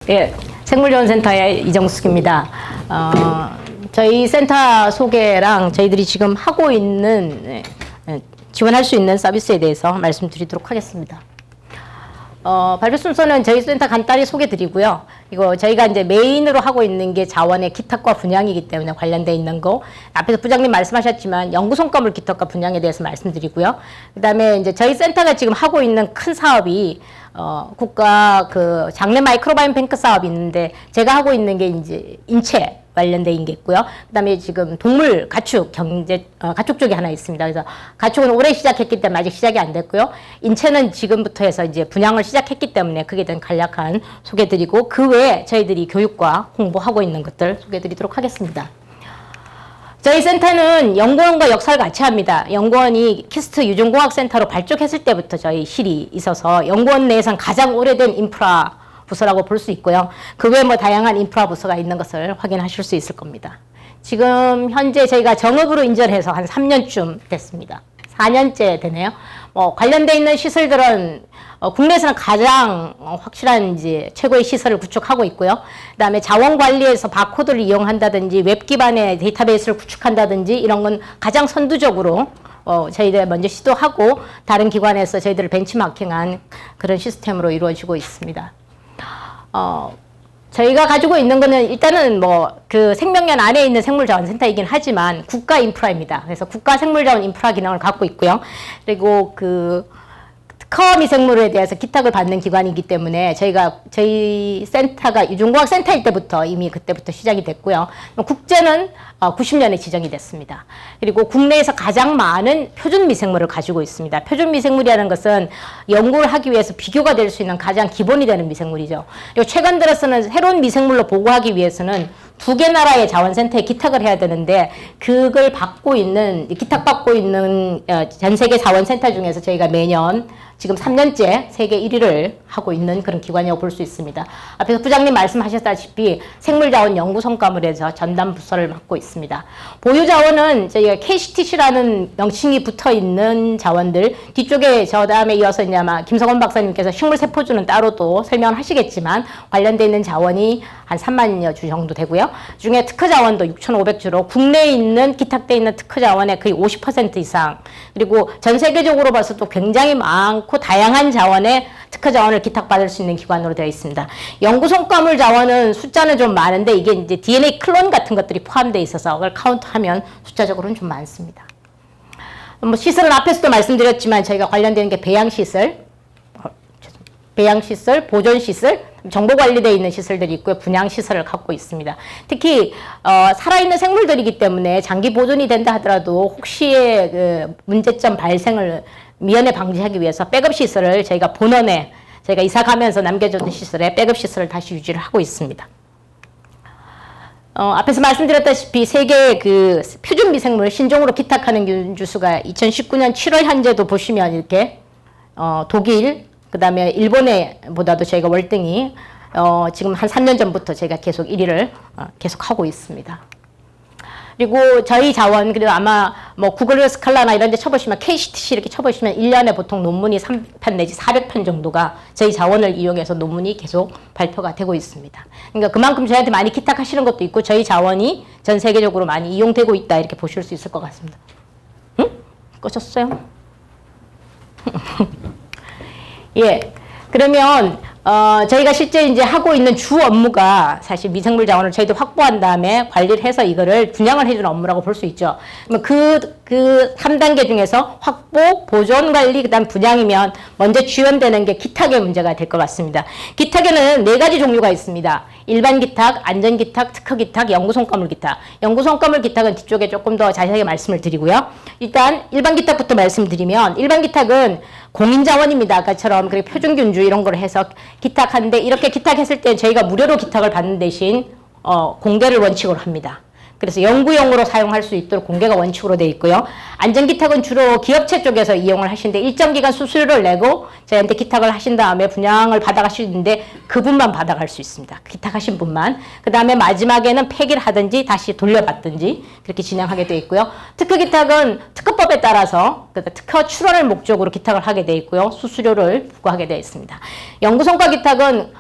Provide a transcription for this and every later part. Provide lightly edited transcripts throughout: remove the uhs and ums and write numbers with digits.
예, 생물자원센터의 이정숙입니다. 저희 센터 소개랑 저희들이 지금 하고 있는 지원할 수 있는 서비스에 대해서 말씀드리도록 하겠습니다. 발표 순서는 저희 센터 간단히 소개드리고요. 이거 저희가 이제 메인으로 하고 있는 게 자원의 기탁과 분양이기 때문에 관련돼 있는 거. 앞에서 부장님 말씀하셨지만 연구성과물 기탁과 분양에 대해서 말씀드리고요. 그다음에 이제 저희 센터가 지금 하고 있는 큰 사업이 국가 그 장내 마이크로바이옴 뱅크 사업이 있는데 제가 하고 있는 게 이제 인체 관련된 게 있고요. 그다음에 지금 동물 가축 경제 가축 쪽이 하나 있습니다. 그래서 가축은 올해 시작했기 때문에 아직 시작이 안 됐고요. 인체는 지금부터 해서 이제 분양을 시작했기 때문에 그에 대한 간략한 소개드리고 그 외에 저희들이 교육과 홍보하고 있는 것들 소개드리도록 하겠습니다. 저희 센터는 연구원과 역사를 같이 합니다. 연구원이 키스트 유전공학센터로 발족했을 때부터 저희 실이 있어서 연구원 내에선 가장 오래된 인프라 부서라고 볼 수 있고요. 그 외에 뭐 다양한 인프라 부서가 있는 것을 확인하실 수 있을 겁니다. 지금 현재 저희가 정읍으로 인전해서 한 3년쯤 됐습니다. 4년째 되네요. 관련돼 있는 시설들은 국내에서는 가장 확실한 이제 최고의 시설을 구축하고 있고요. 그다음에 자원 관리에서 바코드를 이용한다든지 웹 기반의 데이터베이스를 구축한다든지 이런 건 가장 선두적으로 저희들 먼저 시도하고 다른 기관에서 저희들을 벤치마킹한 그런 시스템으로 이루어지고 있습니다. 저희가 가지고 있는 거는 일단은 그 생명연 안에 있는 생물자원센터이긴 하지만 국가 인프라입니다. 그래서 국가 생물자원 인프라 기능을 갖고 있고요. 그리고 그 특허 미생물에 대해서 기탁을 받는 기관이기 때문에 저희 센터가 유전공학센터일 때부터 이미 그때부터 시작이 됐고요. 국제는 90년에 지정이 됐습니다. 그리고 국내에서 가장 많은 표준 미생물을 가지고 있습니다. 표준 미생물이라는 것은 연구를 하기 위해서 비교가 될 수 있는 가장 기본이 되는 미생물이죠. 그리고 최근 들어서는 새로운 미생물로 보고하기 위해서는 2개 나라의 자원센터에 기탁을 해야 되는데 그걸 기탁받고 있는 전 세계 자원센터 중에서 저희가 매년 지금 3년째 세계 1위를 하고 있는 그런 기관이라고 볼 수 있습니다. 앞에서 부장님 말씀하셨다시피 생물자원 연구성과물에서 전담 부서를 맡고 있습니다. 보유자원은 저희가 KCTC라는 명칭이 붙어 있는 자원들, 뒤쪽에 저 다음에 이어서 이제 아마 김성원 박사님께서 식물세포주는 따로 또 설명을 하시겠지만 관련되어 있는 자원이 한 3만여 주 정도 되고요. 중에 특허자원도 6,500주로 국내에 있는 기탁되어 있는 특허자원의 거의 50% 이상, 그리고 전 세계적으로 봐서 또 굉장히 많고 다양한 자원의 특허자원을 기탁받을 수 있는 기관으로 되어 있습니다. 연구성과물 자원은 숫자는 좀 많은데 이게 이제 DNA 클론 같은 것들이 포함되어 있어서 그걸 카운트하면 숫자적으로는 좀 많습니다. 시설은 앞에서도 말씀드렸지만 저희가 관련되는 게 배양시설, 보존시설, 정보관리되어 있는 시설들이 있고요. 분양시설을 갖고 있습니다. 특히 살아있는 생물들이기 때문에 장기 보존이 된다 하더라도 혹시의 그 문제점 발생을 미연에 방지하기 위해서 백업 시설을 저희가 본원에 저희가 이사 가면서 남겨줬던 시설에 백업 시설을 다시 유지를 하고 있습니다. 앞에서 말씀드렸다시피 세계 그 표준 미생물 신종으로 기탁하는 균주수가 2019년 7월 현재도 보시면 이렇게 독일, 그 다음에 일본에 보다도 저희가 월등히 지금 한 3년 전부터 저희가 계속 1위를 계속 하고 있습니다. 그리고 저희 자원, 그리고 아마 구글 스칼라나 이런 데 쳐보시면 KCTC 이렇게 쳐보시면 1년에 보통 논문이 300편 내지 400편 정도가 저희 자원을 이용해서 논문이 계속 발표가 되고 있습니다. 그러니까 그만큼 저희한테 많이 기탁하시는 것도 있고 저희 자원이 전 세계적으로 많이 이용되고 있다 이렇게 보실 수 있을 것 같습니다. 응? 꺼졌어요? 예. 그러면 저희가 실제 이제 하고 있는 주 업무가 사실 미생물 자원을 저희도 확보한 다음에 관리를 해서 이거를 분양을 해주는 업무라고 볼 수 있죠. 그 3단계 중에서 확보, 보존 관리, 그 다음 분양이면 먼저 지원되는 게 기탁의 문제가 될 것 같습니다. 기탁에는 4가지 종류가 있습니다. 일반 기탁, 안전 기탁, 특허 기탁, 연구성과물 기탁. 연구성과물 기탁은 뒤쪽에 조금 더 자세하게 말씀을 드리고요. 일단 일반 기탁부터 말씀드리면 일반 기탁은 공인자원입니다. 아까처럼 그리고 표준균주 이런 걸 해서 기탁하는데 이렇게 기탁했을 때 저희가 무료로 기탁을 받는 대신 공개를 원칙으로 합니다. 그래서 연구용으로 사용할 수 있도록 공개가 원칙으로 되어 있고요. 안전기탁은 주로 기업체 쪽에서 이용을 하시는데 일정 기간 수수료를 내고 저희한테 기탁을 하신 다음에 분양을 받아가시는데 그분만 받아갈 수 있습니다. 기탁하신 분만. 그 다음에 마지막에는 폐기를 하든지 다시 돌려받든지 그렇게 진행하게 되어 있고요. 특허기탁은 특허법 특허법에 따라서 특허 출원을 목적으로 기탁을 하게 돼 있고요. 수수료를 부과하게 되어 있습니다. 연구성과 기탁은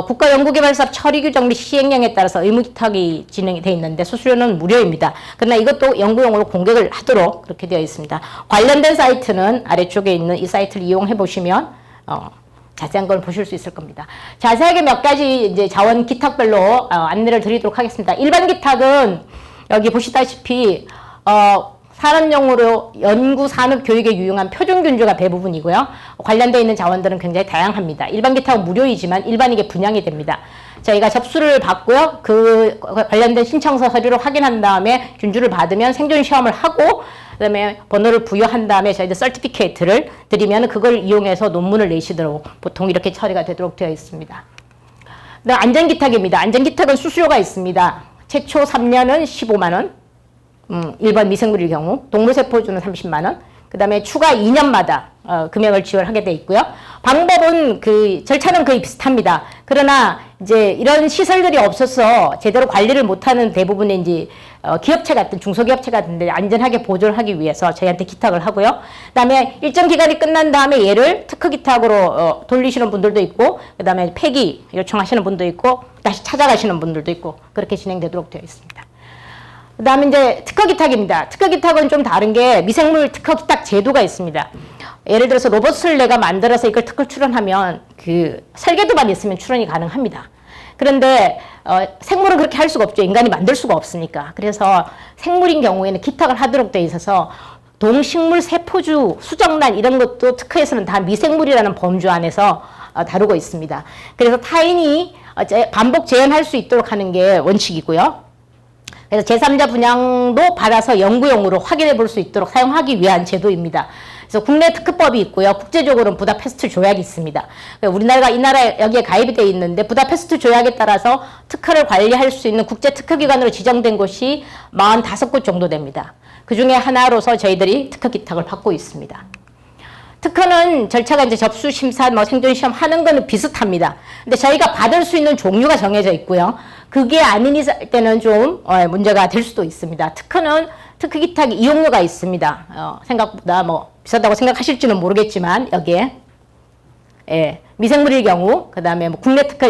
국가연구개발사업 처리규정 및 시행령에 따라서 의무 기탁이 진행이 되어 있는데 수수료는 무료입니다. 그러나 이것도 연구용으로 공개를 하도록 그렇게 되어 있습니다. 관련된 사이트는 아래쪽에 있는 이 사이트를 이용해 보시면 자세한 걸 보실 수 있을 겁니다. 자세하게 몇 가지 이제 자원 기탁별로 안내를 드리도록 하겠습니다. 일반 기탁은 여기 보시다시피 산업용으로 연구, 산업, 교육에 유용한 표준균주가 대부분이고요. 관련되어 있는 자원들은 굉장히 다양합니다. 일반 기탁은 무료이지만 일반에게 분양이 됩니다. 저희가 접수를 받고요. 그 관련된 신청서 서류를 확인한 다음에 균주를 받으면 생존 시험을 하고 그다음에 번호를 부여한 다음에 저희들 서티피케이트를 드리면 그걸 이용해서 논문을 내시도록 보통 이렇게 처리가 되도록 되어 있습니다. 그다음 안전기탁입니다. 안전기탁은 수수료가 있습니다. 최초 3년은 15만 원, 일반 미생물일 경우, 동물세포주는 30만 원, 그 다음에 추가 2년마다 금액을 지원하게 돼 있고요. 방법은 절차는 거의 비슷합니다. 그러나 이제 이런 시설들이 없어서 제대로 관리를 못하는 대부분의 이제 기업체 같은 중소기업체 같은데 안전하게 보존을 하기 위해서 저희한테 기탁을 하고요. 그다음에 일정 기간이 끝난 다음에 얘를 특허 기탁으로 돌리시는 분들도 있고, 그다음에 폐기 요청하시는 분도 있고, 다시 찾아가시는 분들도 있고 그렇게 진행되도록 되어 있습니다. 그 다음에 이제 특허 기탁입니다. 특허 기탁은 좀 다른 게 미생물 특허 기탁 제도가 있습니다. 예를 들어서 로봇을 내가 만들어서 이걸 특허 출원하면 설계도만 있으면 출원이 가능합니다. 그런데 생물은 그렇게 할 수가 없죠. 인간이 만들 수가 없으니까. 그래서 생물인 경우에는 기탁을 하도록 되어 있어서 동식물, 세포주, 수정란 이런 것도 특허에서는 다 미생물이라는 범주 안에서 다루고 있습니다. 그래서 타인이 반복 재현할 수 있도록 하는 게 원칙이고요. 그래서 제3자 분양도 받아서 연구용으로 확인해 볼 수 있도록 사용하기 위한 제도입니다. 그래서 국내 특허법이 있고요. 국제적으로는 부다페스트 조약이 있습니다. 우리나라가 이 나라에 여기에 가입이 되어 있는데 부다페스트 조약에 따라서 특허를 관리할 수 있는 국제 특허기관으로 지정된 곳이 45곳 정도 됩니다. 그 중에 하나로서 저희들이 특허 기탁을 받고 있습니다. 특허는 절차가 이제 접수, 심사, 생존 시험 하는 거는 비슷합니다. 근데 저희가 받을 수 있는 종류가 정해져 있고요. 그게 아닌 때는 좀 문제가 될 수도 있습니다. 특허는 특허 기탁 이용료가 있습니다. 생각보다 비싸다고 생각하실지는 모르겠지만 여기에 미생물일 경우, 그 다음에 국내 특허,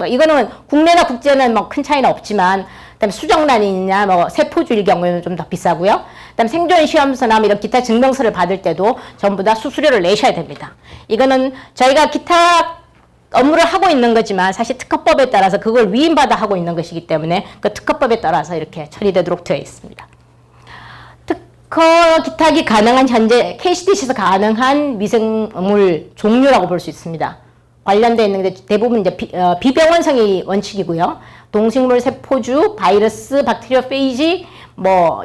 이거는 국내나 국제는 큰 차이는 없지만, 그 다음에 수정란이냐, 세포주일 경우에는 좀 더 비싸고요. 그 다음에 생존 시험서나 이런 기타 증명서를 받을 때도 전부 다 수수료를 내셔야 됩니다. 이거는 저희가 기타 업무를 하고 있는 거지만 사실 특허법에 따라서 그걸 위임받아 하고 있는 것이기 때문에 그 특허법에 따라서 이렇게 처리되도록 되어 있습니다. 특허 기탁이 가능한 현재 KCDC에서 가능한 미생물 종류라고 볼 수 있습니다. 관련되어 있는 게 대부분 이제 비병원성이 원칙이고요. 동식물 세포주, 바이러스, 박테리아 페이지,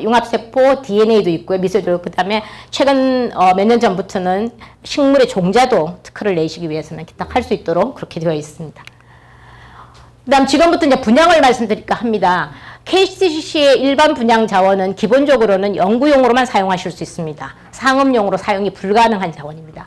융합세포, DNA도 있고요. 미세조, 그 다음에 최근 몇 년 전부터는 식물의 종자도 특허를 내시기 위해서는 기탁할 수 있도록 그렇게 되어 있습니다. 그 다음 지금부터 이제 분양을 말씀드릴까 합니다. KCC의 일반 분양 자원은 기본적으로는 연구용으로만 사용하실 수 있습니다. 상업용으로 사용이 불가능한 자원입니다.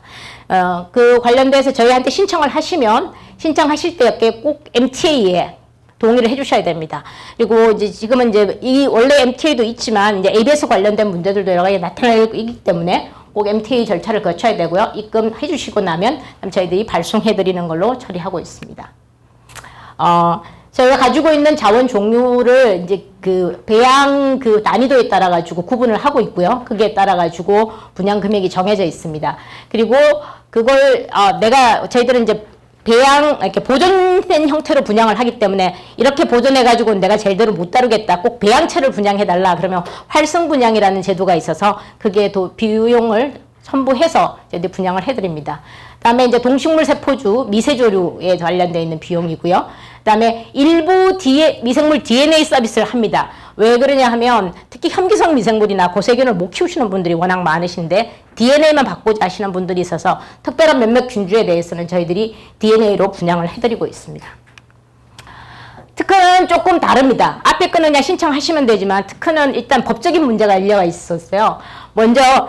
그 관련돼서 저희한테 신청을 하시면 신청하실 때 꼭 MTA에 동의를 해주셔야 됩니다. 그리고 이제 지금은 이제 원래 MTA도 있지만 이제 ABS 관련된 문제들도 여러 가지 나타나고 있기 때문에 꼭 MTA 절차를 거쳐야 되고요. 입금해 주시고 나면 저희들이 발송해 드리는 걸로 처리하고 있습니다. 저희가 가지고 있는 자원 종류를 이제 배양 난이도에 따라 가지고 구분을 하고 있고요. 그게 따라 가지고 분양 금액이 정해져 있습니다. 그리고 그걸 저희들은 이제 이렇게 보존된 형태로 분양을 하기 때문에 이렇게 보존해가지고 내가 제대로 못 다루겠다. 꼭 배양체를 분양해달라. 그러면 활성 분양이라는 제도가 있어서 그게 비용을 첨부해서 저희들 분양을 해드립니다. 다음에 이제 동식물 세포주, 미세조류에 관련되어 있는 비용이고요. 그다음에 일부 미생물 DNA 서비스를 합니다. 왜 그러냐 하면 특히 혐기성 미생물이나 고세균을 못 키우시는 분들이 워낙 많으신데 DNA만 받고자 하시는 분들이 있어서 특별한 몇몇 균주에 대해서는 저희들이 DNA로 분양을 해드리고 있습니다. 특허는 조금 다릅니다. 앞에 거는 그냥 신청하시면 되지만 특허는 일단 법적인 문제가 일려가 있었어요. 먼저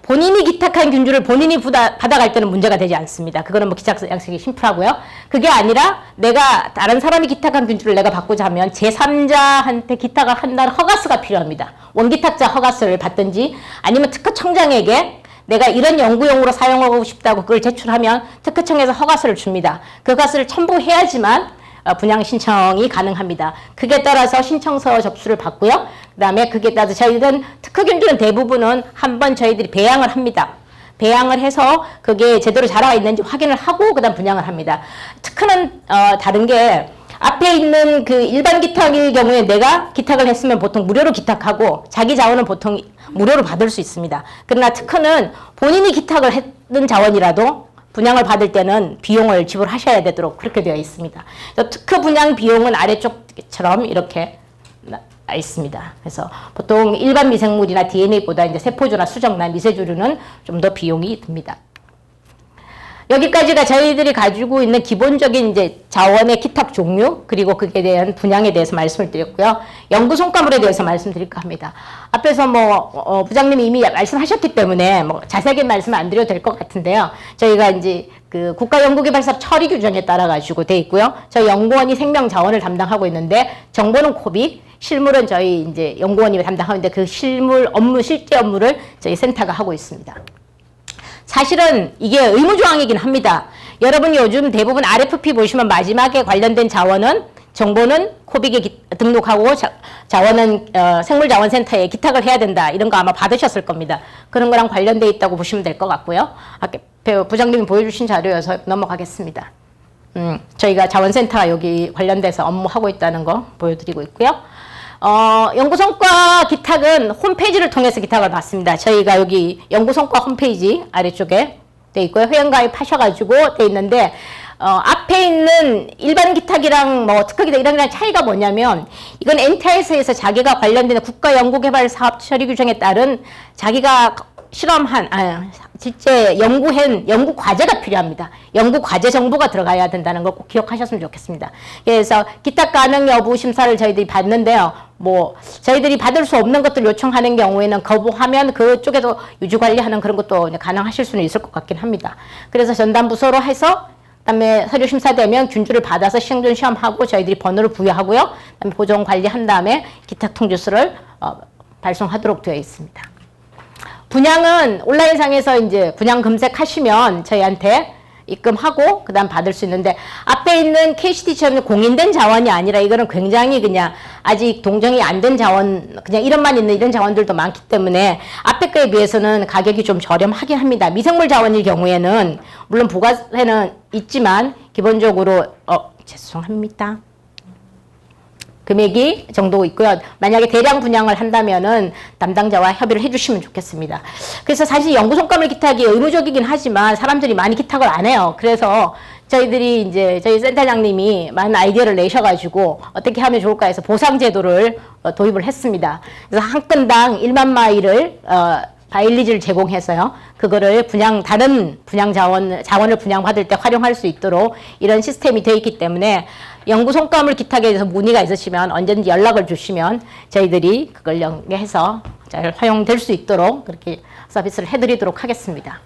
본인이 기탁한 균주를 본인이 받아갈 때는 문제가 되지 않습니다. 그거는 뭐 기탁 양식이 심플하고요. 그게 아니라 내가 다른 사람이 기탁한 균주를 내가 받고자 하면 제3자한테 기탁을 한다는 허가서가 필요합니다. 원기탁자 허가서를 받든지 아니면 특허청장에게 내가 이런 연구용으로 사용하고 싶다고 그걸 제출하면 특허청에서 허가서를 줍니다. 그 허가서를 첨부해야지만 분양 신청이 가능합니다. 그게 따라서 신청서 접수를 받고요. 그 다음에 그게 따라서 저희들은 특허균주는 대부분은 한번 저희들이 배양을 합니다. 배양을 해서 그게 제대로 자라가 있는지 확인을 하고 그 다음 분양을 합니다. 특허는 다른 게 앞에 있는 그 일반 기탁일 경우에 내가 기탁을 했으면 보통 무료로 기탁하고 자기 자원은 보통 무료로 받을 수 있습니다. 그러나 특허는 본인이 기탁을 했던 자원이라도 분양을 받을 때는 비용을 지불하셔야 되도록 그렇게 되어 있습니다. 특허 분양 비용은 아래쪽처럼 이렇게 나 있습니다. 그래서 보통 일반 미생물이나 DNA보다 이제 세포주나 수정나 미세조류는 좀 더 비용이 듭니다. 여기까지가 저희들이 가지고 있는 기본적인 이제 자원의 기탁 종류 그리고 그에 대한 분양에 대해서 말씀을 드렸고요. 연구 성과물에 대해서 말씀드릴까 합니다. 앞에서 부장님이 이미 말씀하셨기 때문에 자세하게 말씀을 안 드려도 될 것 같은데요. 저희가 이제 그 국가연구개발사업 처리 규정에 따라 가지고 돼 있고요. 저희 연구원이 생명 자원을 담당하고 있는데 정보는 코빅, 실물은 저희 이제 연구원이 담당하는데 그 실물 업무 실제 업무를 저희 센터가 하고 있습니다. 사실은 이게 의무조항이긴 합니다. 여러분이 요즘 대부분 RFP 보시면 마지막에 관련된 자원은 정보는 코빅에 등록하고 자원은 생물자원센터에 기탁을 해야 된다. 이런 거 아마 받으셨을 겁니다. 그런 거랑 관련돼 있다고 보시면 될 것 같고요. 아까 부장님이 보여주신 자료여서 넘어가겠습니다. 저희가 자원센터가 여기 관련돼서 업무하고 있다는 거 보여드리고 있고요. 연구성과 기탁은 홈페이지를 통해서 기탁을 받습니다. 저희가 여기 연구성과 홈페이지 아래쪽에 돼 있고요. 회원가입 하셔가지고 돼 있는데, 앞에 있는 일반 기탁이랑 특허기탁 이런 거랑 차이가 뭐냐면, 이건 NTI에서 자기가 관련된 국가연구개발사업 처리 규정에 따른 자기가 실제 연구 과제가 필요합니다. 연구 과제 정보가 들어가야 된다는 걸 꼭 기억하셨으면 좋겠습니다. 그래서 기탁 가능 여부 심사를 저희들이 받는데요. 저희들이 받을 수 없는 것들 요청하는 경우에는 거부하면 그쪽에서 유지 관리하는 그런 것도 가능하실 수는 있을 것 같긴 합니다. 그래서 전담 부서로 해서 그다음에 서류 심사되면 균주를 받아서 시행전 시험하고 저희들이 번호를 부여하고요. 그다음에 보정 관리한 다음에 기탁 통지서를 발송하도록 되어 있습니다. 분양은 온라인상에서 이제 분양 검색하시면 저희한테 입금하고 그 다음 받을 수 있는데, 앞에 있는 KCT처럼 공인된 자원이 아니라 이거는 굉장히 그냥 아직 동정이 안 된 자원, 그냥 이름만 있는 이런 자원들도 많기 때문에 앞에 거에 비해서는 가격이 좀 저렴하긴 합니다. 미생물 자원일 경우에는 물론 부가세는 있지만 기본적으로 죄송합니다. 금액이 정도 있고요. 만약에 대량 분양을 한다면은 담당자와 협의를 해주시면 좋겠습니다. 그래서 사실 연구성과물 기탁이 의무적이긴 하지만 사람들이 많이 기탁을 안 해요. 그래서 저희들이 이제 저희 센터장님이 많은 아이디어를 내셔가지고 어떻게 하면 좋을까 해서 보상제도를 도입을 했습니다. 그래서 한 건당 1만 마일을 바일리지를 제공해서요. 그거를 다른 분양 자원을 분양받을 때 활용할 수 있도록 이런 시스템이 되어 있기 때문에 연구 성과물 기탁에 대해서 문의가 있으시면 언제든지 연락을 주시면 저희들이 그걸 연계해서 잘 활용될 수 있도록 그렇게 서비스를 해드리도록 하겠습니다.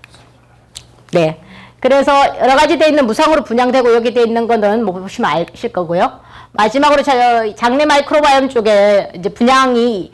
네. 그래서 여러 가지 돼 있는 무상으로 분양되고 여기 돼 있는 거는 보시면 아실 거고요. 마지막으로 장내 마이크로바이옴 쪽에 이제 분양이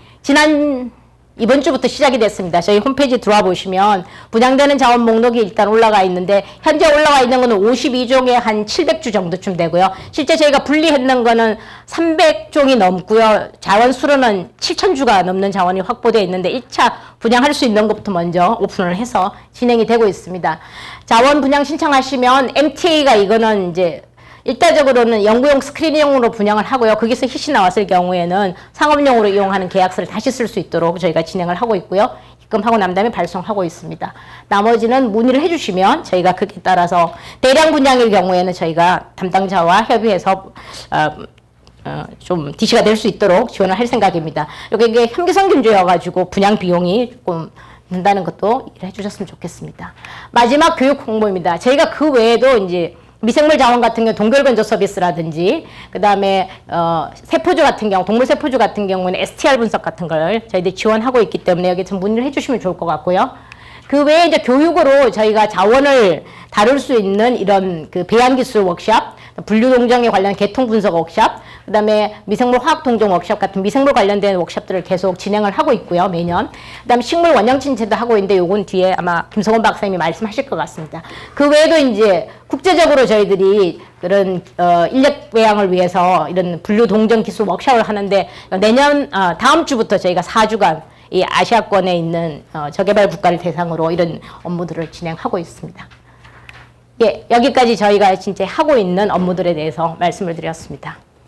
이번 주부터 시작이 됐습니다. 저희 홈페이지 들어와 보시면 분양되는 자원 목록이 일단 올라가 있는데 현재 올라와 있는 거는 52종에 한 700주 정도쯤 되고요. 실제 저희가 분리했는 거는 300종이 넘고요. 자원 수로는 7,000주가 넘는 자원이 확보되어 있는데 1차 분양할 수 있는 것부터 먼저 오픈을 해서 진행이 되고 있습니다. 자원 분양 신청하시면 MTA가 이거는 이제 일차적으로는 연구용 스크린용으로 분양을 하고요. 거기서 힛이 나왔을 경우에는 상업용으로 이용하는 계약서를 다시 쓸 수 있도록 저희가 진행을 하고 있고요. 입금하고 난 다음에 발송하고 있습니다. 나머지는 문의를 해주시면 저희가 그에 따라서 대량 분양일 경우에는 저희가 담당자와 협의해서 좀 DC가 될 수 있도록 지원을 할 생각입니다. 이게 현기성 균주여가지고 분양 비용이 조금 든다는 것도 이해해 주셨으면 좋겠습니다. 마지막 교육 홍보입니다. 저희가 그 외에도 이제 미생물 자원 같은 경우 동결건조 서비스라든지 그다음에 세포주 같은 경우 동물 세포주 같은 경우는 STR 분석 같은 걸 저희들이 지원하고 있기 때문에 여기 좀 문의를 해주시면 좋을 것 같고요. 그 외에 이제 교육으로 저희가 자원을 다룰 수 있는 이런 그 배양기술 워크샵, 분류동정에 관련 계통 분석 워크샵, 그다음에 미생물 화학 동정 워크샵 같은 미생물 관련된 워크샵들을 계속 진행을 하고 있고요, 매년. 그다음에 식물 원형 침체도 하고 있는데 요건 뒤에 아마 김성원 박사님이 말씀하실 것 같습니다. 그 외에도 이제 국제적으로 저희들이 그런 인력 배양을 위해서 이런 분류 동정 기술 워크샵을 하는데 내년 다음 주부터 저희가 4주간 이 아시아권에 있는 저개발 국가를 대상으로 이런 업무들을 진행하고 있습니다. 예, 여기까지 저희가 진짜 하고 있는 업무들에 대해서 말씀을 드렸습니다.